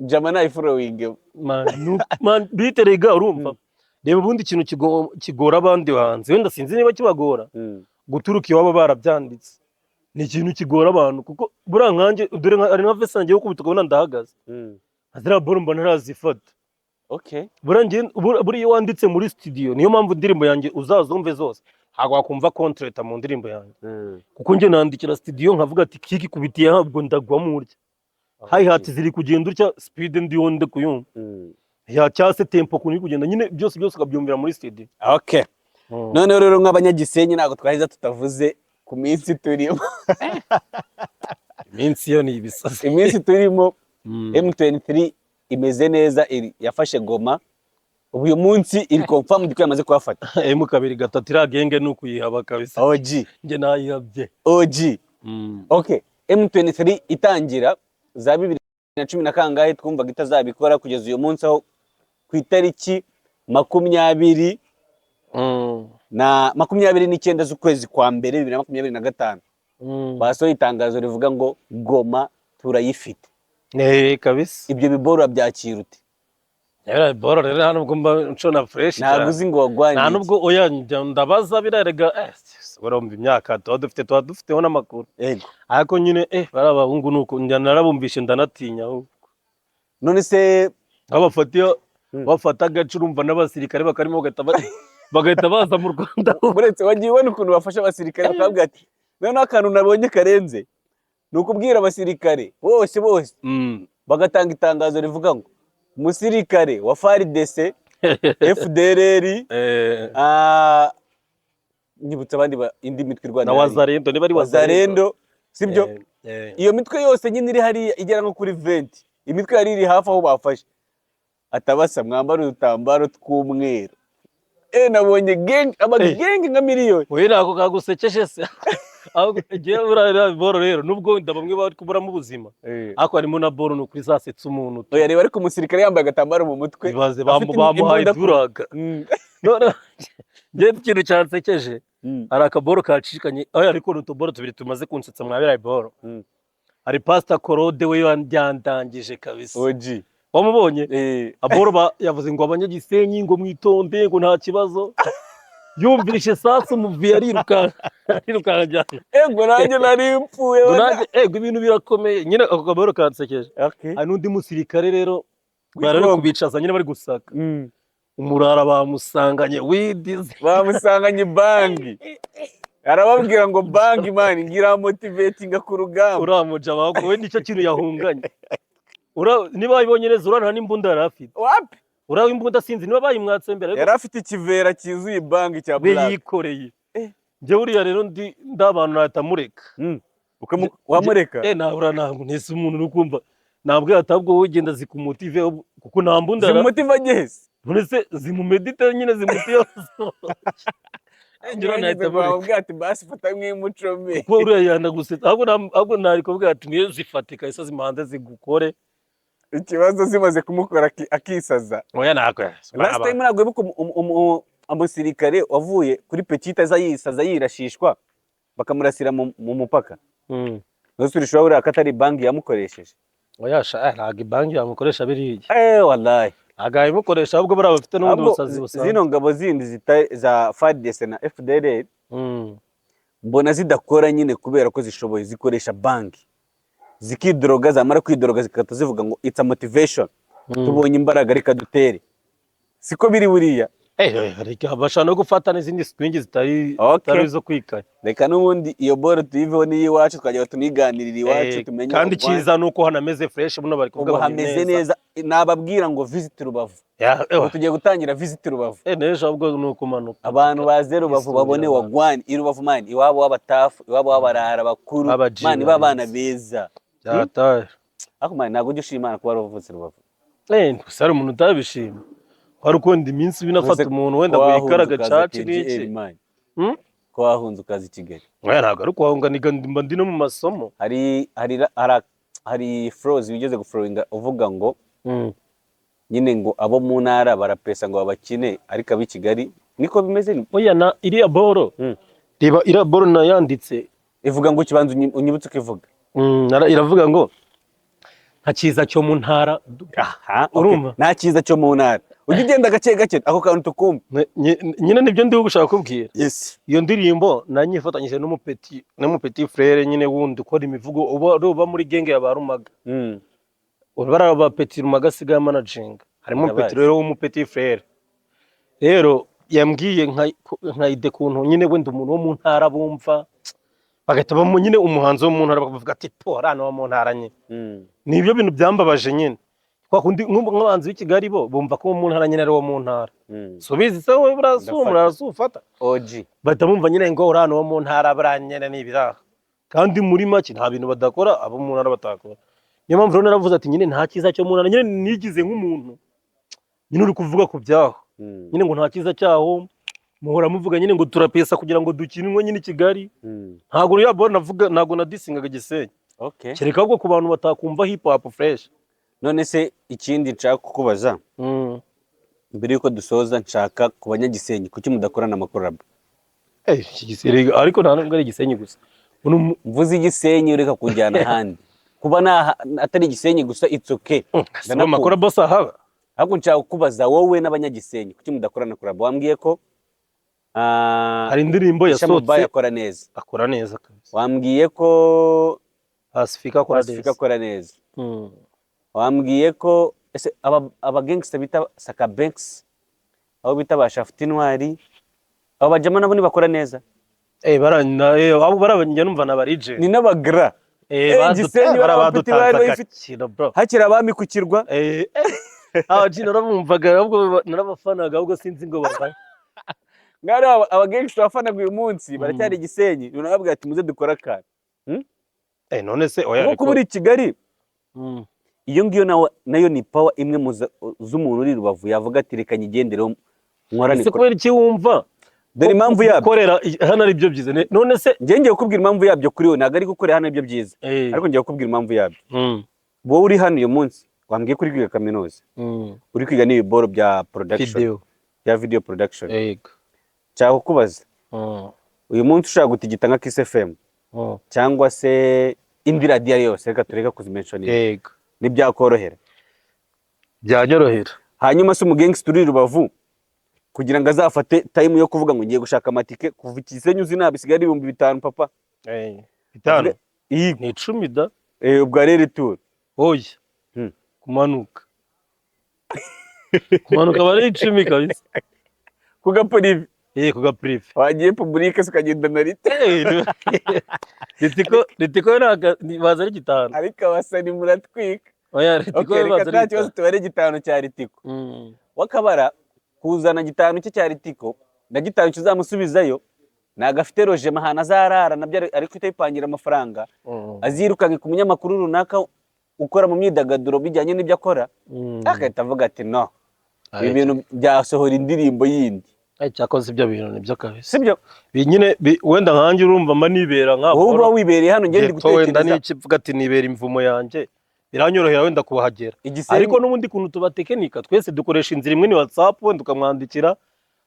jama nayi following man biterega urumva reba ubundi ikintu kigora abandi bahanze wenda sinzi niba kibagora guturuka iwabo barabyanditse ni ikintu kigora abantu kuko buriya nkanjye dore ari nka vese ngiye gukubita ukabona ndahagaze azira boro mbona ntarazifata okay buriya wanditse muri studio niyo mpamvu indirimbo yanjye uzazumve zose ntabwo wakumva contract mu ndirimbo yanjye kuko njye nandikira studio nkavuga ati kiki kubitiye ntabwo ndagwa murya hi-hat ziri kugenda utya speed ndi wonde kuyumva ya cyase tempo kuni kugenda nyine byose ukabyumvira muri studio okay none rero nk'abanyagisenyi ntabwo twaheza tutavuze ku minsi turimo iminsi yo ni ibisazi iminsi turimo M23 imeze neza yafashe Goma uyu munsi iri confirmed ko yamaze kuhafata M2 iragenge nuko yihaba kabisa OG nge nayihabye OG okay M23 itangira za 2010 na kangahe twumvaga itazabikora kugeza uyu munsi aho ku itariki 20 na 29 z'ukwezi kwa mbere 2025 basohoye itangazo rivuga ngo Goma turayifite kabisa ibyo biboro byakira ute biboro rero hano ubwo mba ncona fresh ntabwo uzi ngo wagwanye nta nubwo oya ndabaza birarega urumva imyaka tuba dufiteho n'amakuru yego ariko nyine barabahungu nuko narabumvishe ndanatinya ahubwo none se abafatiye bafata agace urumva n'abasirikare bakarimo bagahita baza mu Rwanda uretse wagiye ubona ukuntu bafasha abasirikare bakabwira ati noneho akantu nabonye karenze ni ukubwira abasirikare bose bagatanga itangazo rivuga ngo umusirikare wa FARDC FDLR nyibutsa abandi indi mitwe Rwanda na Wazalendo niba ari Wazalendo sibyo iyo mitwe yose nyine iri hari igera nko kuri 20 imitwe yari iri hafi aho bafashe atabasa mwambara udutambaro tw'umweru nabonye gang abagenge nka miliyoni. we nako kagusekeje se aho giye burara boro rero nubwo wenda bamwe bari kuburamo ubuzima ako harimo na boro no kuri zasetsa umuntu oya reba ariko umusirikare yambaye agatambaro mu mutwe bibaze bamuhaye duraga none ngiye ikintu cyansekeje hari akaboro kacikanye ariko n'utuboro tubiri tumaze kunsetsa mwabira boro hari Pastor Korode we yandangije kabisa oji wamubonye aboro yavuze ngo abanyagisenyi ngo mwitonde ngo nta kibazo yumvishe sasa umuvi ariruka cyane ngo nanjye nari mpfuye ibintu birakomeye nyine ako kaboro kansekeje hari n'undi musirikare rero bari kubicaza nyine bari gusaka umurara bamusanganye widize bamusanganye bangi arababwira ngo bangi man ngira motivatinga ku rugamba uramuja bago we nicyo kintu yahunganye niba ibonye neza urana n'imbunda yarafite wapi urawe imbunda sinzi niba bayimwatse mbere yarafite ikivera kizuye bangi cya black yikoreye nje buriya rero ndabantu natamureka wamureka nabura ntabwo nese umuntu nukumva nabwo atabwo wigenda zikumutive kuko nta mbunda zimutiva gese none zimumedita nyine zimutiyo ngira nahita bambwira ati basi fata nk'imuco me kuko uriya yanaguseta ahubwo nari kubwira ati niyo zifatika isa zimanze zigukore ikibazo zimaze kumukora akisaza oya nako last time nagwe buko umusirikare wavuye kuri petite aza yisaza yirashishwa bakamurasira mu mupaka nusubirishwa uri akatari banki yamukoresheje oya ntabwo banki yamukoresha biriye wallahi agaye mukoresha ahubwo bari bafite n'ubundi busazi busanzwe zino ngabo zindi za FARDC na FDLR mbona zidakora nyine kubera ko zishoboye zikoresha banki zikidroga zamara kwidroga zikata zivuga ngo it's a motivation tubonye imbaraga reka dutere siko biri buriya reka bashaka no gufata n'izindi swing zitari zo kwikaye reka n'ubundi iyo boro tuyiveho n'iyiwacu twajya tuniganirira iwacu tumenye kandi cyiza nuko hanameze fresh buno bari kuvuga hameze neza nababwira ngo visit Rubavu tugiye gutangira visit Rubavu nejo ahubwo nuko manuka abantu baze Rubavu babone wagwani i Rubavu man iwabo w'abatafu iwabo w'abarara bakuru man babana beza byataye ako man nago ushimana kuba rovutse Rubavu gusa ari umuntu utabishima wari ukunda iminsi binafata umuntu wenda guyikaraga caci n'iki ko wahunze ukaza i Kigali ntabwo ari kuhahunga mba ndi no mu masomo hari flows bigeze guflowinga uvuga ngo nyine ngo abo mu ntara barapesa ngo babakine ariko ab'i Kigali niko bimeze oya na iriya boro reba iriya boro nayanditse ivuga ngo kibanza unyibutse ukivuga iravuga ngo nta cyiza cyo mu ntara urumva nta cyiza cyo mu ntara ujye ugenda gake gake ako kantu tukumva nyine nibyo ndi gushaka kubwira yes iyo ndirimbo nanyifatanyije n'umupeti frere nyine wundi ukora imivugo uba muri genge ya barumaga ubara ba Petit Rumaga siga managing harimo Petit rero w'umupeti frere rero yambwiye nka ide kuntu nyine wenda umuntu wo mu ntara bumva bagahita bamu nyine umuhanzi wo mu ntara bakavuga ati porana wo mu ntara nyine nibyo bintu byambabaje nyine kwa kundi nk'abanzi b'i Kigali bo bumva ko mu ntara nyine ari wo mu ntara so bizi se we burasufata OG bahita bumva nyine ngo urana wo mu ntara baranyene n'ibiraha kandi muri make nta bintu badakora abo mu ntara batakora niyo mpamvu rero naravuze ati nyine nta cyiza cyo mu ntara nyine nigize nk'umuntu nyine uri kuvuga ku byaho nyine ngo nta cyiza cyaho muhora muvuga nyine ngo turapesa kugira ngo dukinwe nyine i Kigali ntago ya bora navuga ntago nadisingaga Gisenyi kereka ahubwo ku bantu batakumva hip hop fresh none se ikindi nshaka kukubaza mbere yuko dusoza nshaka ku banyagisenyi kuki mudakorana amakorabo ariko nta nubwo ari Gisenyi gusa mvuze Gisenyi ureka kujyana ahandi kuba atari Gisenyi gusa it's okay amakorabo sahaba ahubwo nshaka kukubaza wowe n'abanyagisenyi kuki mudakorana korabo wambwiye ko hari indirimbo yasohotse akora neza kabisa wambwiye ko Pacifica akora neza wambwiye ko ese aba gangster bita Saka Banks abo bita ba Shafuti Intwari abo bajama nabo bakora neza abo barabanje numva na barije ni n'abagra Gisenyi barabadutanza bro hakira abami kukirwa abaji narabumvaga ahubwo narabafanaga ahubwo sinzi ngo babaye ngari aba gangster bafanaga uyu munsi baracyari Gisenyi runababwira ati muze dukora kandi none se oya kuko muri Kigali iyo ngiyo nayo ni power imwe z'umuntu uri Rubavu yavuga ati reka nyigendereho nkora ese nikora. kubera iki wumva Dore impamvu yabyo. gukorera hano ari byo byiza none se Njye ngiye kukubwira impamvu yabyo kuri we, ntabwo ari gukorera hano ibyo byiza. Ariko ngiye kukubwira impamvu yabyo. Wowe uri hano uyu munsi wambwiye kuri kwiga kaminuza. Uri kwiga n'ibiboro bya production. Ya video production. Cyangwa kubaza. Uyu munsi ushaka gutigita nka Kiss FM. Cyangwa se indi radio yose reka tureka kuzimention. N'ibyakorohera. Byanyorohera. Hanyuma se umugengs turi Rubavu kugira ngo azafate time yo kuvuga ngo ngiye gushaka amatike kuva Igisenyi uzi nabisigaye ari 5,000 papa. 5 ni 10 da. Ubwo rero tour. Oya. Kumanuka. Kumanuka bari 10 kabisa. Kuga prive. Kuga prive. Wagiye public ukagenda na rite. Ritiko naga baza ari 5. Ariko abasani muratwika. Oya Ritiko baza ari 5. Tubare 5 cya Ritiko. Wakabara kuzana 5 cye cya Ritiko na 5 kizamusubizayo nagafite roje mahana azarara nabyo ariko itayipangira amafaranga azirukange ku munyamakuru runaka ukora mu myidagaduro bijyanye n'ibyo akora akahita avuga ati no ibi bintu byasohora indirimbo yindi cyakoze ibyo bintu nibyo kabisa sibyo nyine wenda nkanjye urumva mba nibera nk'aho wowe uba wibereye hano ngende gutekereza wenda n'ikivuga ati nibera imvumo yanjye biranyorohera wenda kuhagera ariko n'ubundi kuntu tuba tekinika twese dukoresha inzira imwe ni WhatsApp wenda ukamwandikira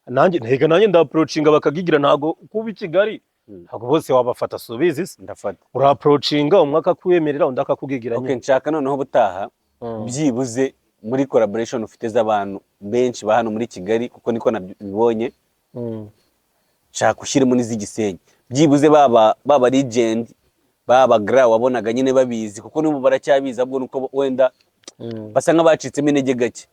nanjye nda approachinga bakagigira ntago kuba i Kigali ntago bose wabafata subizi ndafata ura approachinga umwaka kwemerera undi akakugigira nyine nshaka noneho butaha byibuze muri collaboration ufite z'abantu benshi ba hano muri Kigali kuko niko nabibonye nshaka ushyiremo n'iz'Igisenyi byibuze baba legend baba gra wabonaga nyine babizi kuko n'ubu baracyabiza ahubwo nuko wenda basa nk'abacitsemo intege gake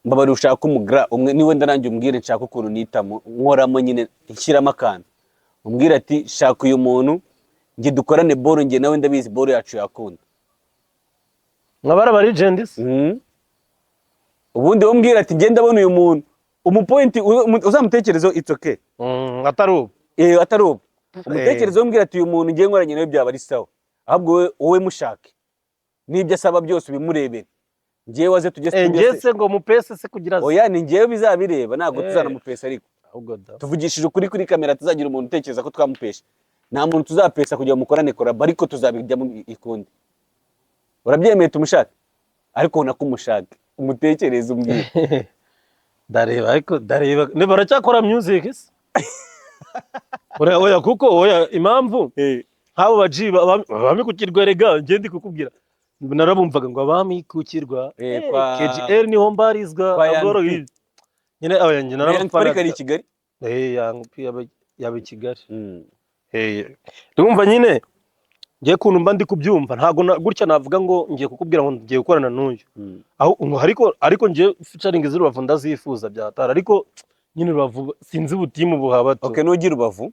mbabari ushaka umugra umwe ni wenda nanjye umbwire nshaka ukuntu nitamo nkoramo nyine nshyiramo akantu umbwire ati shaka uyu muntu nge dukorane boro nge nawe ndabizi boro yacu yakunda nkabara ba legends ubundi umbwire ati nge ndabona uyu muntu umupoint uzamutekerezo it's okay atarubu atarubu umutekerezo umbwire ati uyu muntu nge nkoranye nawe byaba ari sawa ahubwo wowe mushake nibyo asaba byose bimurebere ngiye waze tujye studio se ngo mupese se kugira oya ni ngiye bizabireba ntago tuzana mupesa ariko tuvugishije kuri kamera tuzagira umuntu utekereza ko twamupesha nta muntu tuzapesa kugira mukorane koraba ariko tuzabijya mu ikundi urabyemeye tumushaka ariko unako umushaka umutekereza umbwire dareba ne baracyakora music se oya kuko oya impamvu habo bajiba bamikukirwa rega ngende kukubwira narabumvaga ngo abamikukirwa KGL niho mbarizwa agoro nyine abayanjye narabafana ari Kigali yaba Kigali ndumva nyine ngiye kuntu mba ndi kubyumva ntago gutya navuga ngo ngiye kukubwira ngo ngiye gukorana n'uyu aho ariko ngiye featuring z'Urubavu ndazifuza byatara ariko nyine Rubavu sinzi ubutimu buhabato okay nugira Rubavu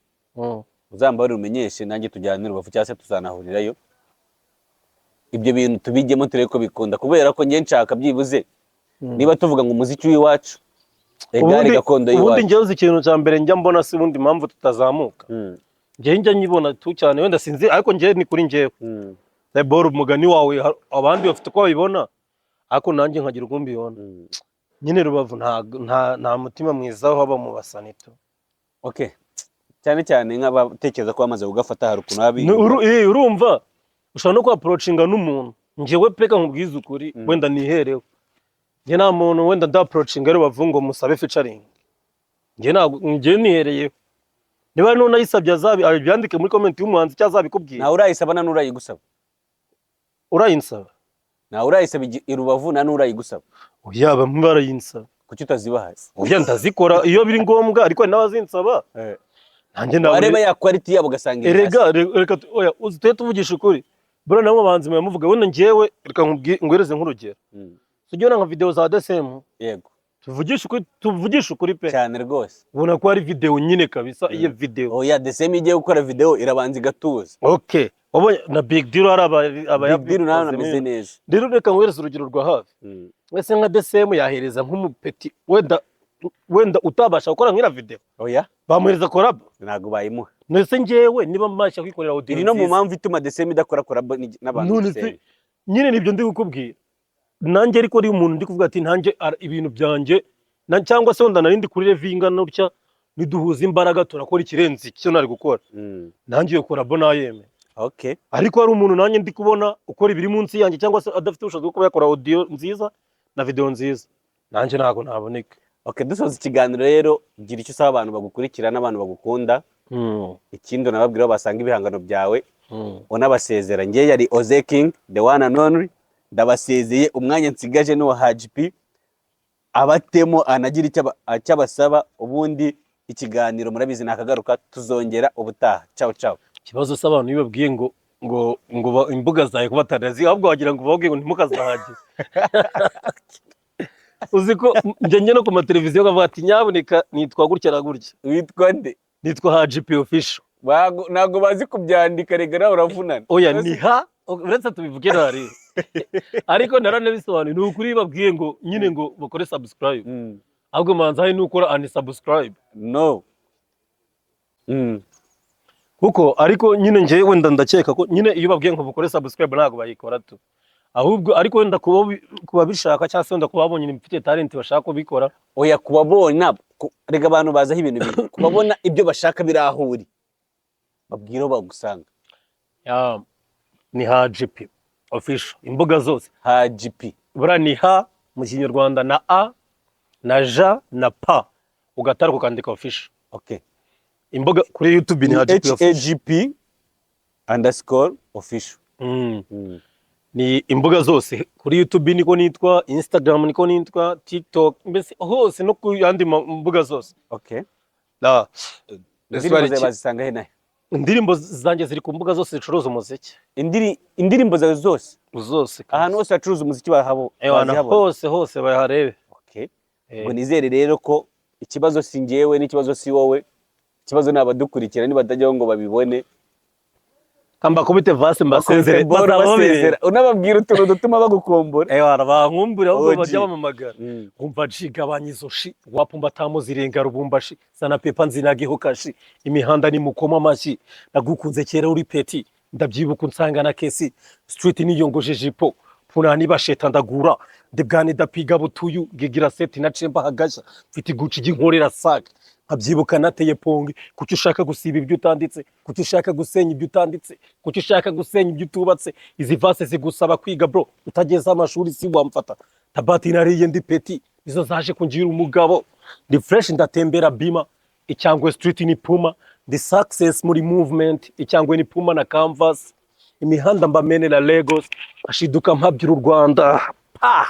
uzambara umenyeshe nanjye tujyana Rubavu cyase tuzanahurirayo ibyo bintu tubijyemo tureko bikunda kubera ko ngiye nshaka byibuze niba tuvuga ngo umuziki w'iwacu egari gakondo y'iwacu ubundi ngiye uzi ikintu cya mbere njya mbona si ubundi impamvu tutazamuka ngiye njya nyibona tu cyane wenda sinzi ariko ngiye ni kuri ngiye boro umugani wawe abandi bafite ko babibona ariko nanjye nkagira uko mbibona nyine Rubavu nta mutima mwiza aho aba mu basanito okay cyane cyane nk'abatekereza ko bamaze kugafata hari ukuntu habi urumva ushobora no approachinga n'umuntu ngewe peka nkubwiza ukuri wenda niherewe nge nta muntu wenda nda approachinga ari Rubavu ngo musabe featuring nge nihereye niba none ayisabye abyandike muri comment y'umuhanzi cyangwa azabikubwira nawe urayisaba na nurayigusaba urayinsaba nawe urayisaba Rubavu na nurayigusaba oya bamwe barayinsaba kuki utazibahaye oya ndazikora iyo biri ngombwa ariko n'abazinsaba nanjye nawe areba ya quality yabo gasanga reka oya uzite tuvugisha ukuri bro namwe abanzi muvuga wenda ngewe reka ngwereze nk'urugero tujyona nka video za DSM yego tuvugisha ukuri pe cyane rwose ubona ko ari video nyine kabisa iyo video oya DSM igiye gukora video irabanza igatuza okay wabonye na Big Deal hari Big Deal nawe nameze neza rero reka ngwereze urugero rwa hafi wese nka DSM yahereza nk'umupeti wenda utabasha gukora nk'ira video oya bamuhereza collab ntago bayimuha nese ngewe niba mmasha kwikorera audio iri no mu mpamvu ituma DSM idakora collab n'abantu nyine nibyo ndi gukubwira nanjye ariko ari umuntu ndi kuvuga ati nanjye ibintu byanjye cyangwa se wenda narindi kuri revinga n'utya niduhuza imbaraga turakora ikirenze icyo nari gukora nanjye yo korabo nayeme. Okay. Ariko hari umuntu nanjye ndi kubona ukora ibiri munsi yanjye cyangwa se adafite ubushobozi bwo kuba yakora audio nziza na video nziza nanjye ntago naboneka. Okay, dusoza ikiganiro rero gira icyo usaba abantu bagukurikira n'abantu bagukunda. Ikindi nababwira basanga ibihangano byawe unabasezera. Ngiye yari Oze King the one and only, ndabasezeye. Umwanya nsigaje no Haji P abatemo anagira icyo basaba, ubundi ikiganiro murabizi nakagaruka tuzongera ubutaha. Ciao ciao. Kibazo s'abantu bibabwiye ngo imbuga zawe kubatarazi ahubwo wagira ngo bavuge ngo ntimukazahaje. Uziko njye no ku mateleviziyo kavuga ati nyaboneka nitwa gutya na gutya. Witwa nde? Nitwa Haji P official. Nago bazi kubyandika rega nawe uravunana. Oya niha uretse tubivuge nari. Ariko naranabisobanuye ni ukuri babwiye ngo nyine ngo bakore subscribe. Ahubwo manza hari n'ukora unsubscribe. No. Kuko ariko nyine ngiye wenda ndakeka ko nyine iyo babwiye ngo bakore subscribe ntago bayikora tu. Ahubwo ariko wenda kuba bishaka cyangwa se wenda kubabonye n'imfite talent bashaka kubikora. Oya kubabona rega abantu bazaho ibintu biri kubabona ibyo bashaka birahuri babwiro bagusanga. Ni Haji P official imbuga zose. Haji P bura ni ha mu Kinyarwanda na a na ja na pa ugatara kukandika official. Okay. Imbuga kuri YouTube ni Haji P official. HAGP_official. Ni imbuga zose kuri YouTube niko nitwa, Instagram niko nitwa, TikTok mbese hose no ku yandi mbuga zose. Okay. Indirimbo bazisanga he nahe? Indirimbo zanjye ziri ku mbuga zose zicuruza umuziki. Indirimbo zawe zose ahantu hose acuruza umuziki bahabo. Hose baharebe. Okay. Ngo nizere rero ko ikibazo si ngewe n'ikibazo si wowe, ikibazo nabadukurikira nibatajyaho ngo babibone. Kamba kubite vase mbasezere basezera unababwira utuntu dutuma bagukombora. Bankumbura ahubwo bajya bamamagara. Umva jigabanya izo shi wapumba tamo zirenga rubumbashi sana pepa nzinageho kashi imihanda ni mukoma amashi nagukunze kera uri peti ndabyibuka unsanga na kesi street niyongoje jipo punani basheta ndagura ndebwane dapiga butuyu gigira seti na cemba hagaja mfite guci ginkorera saga nkabyibuka nateye pongi kuki ushaka gusiba ibyo utanditse, kuki ushaka gusenya ibyo utanditse, kuki ushaka gusenya ibyo utubatse. Izi vase zigusaba kwiga bro utageze amashuri si wamfata tabati nariye ndi peti izo zaje kungira umugabo ndi fresh ndatembera bima icyangwe street ni puma the success muri movement icyangwe ni puma na canvas imihanda mbamene la Lagos ashiduka mpabyira u Rwanda pa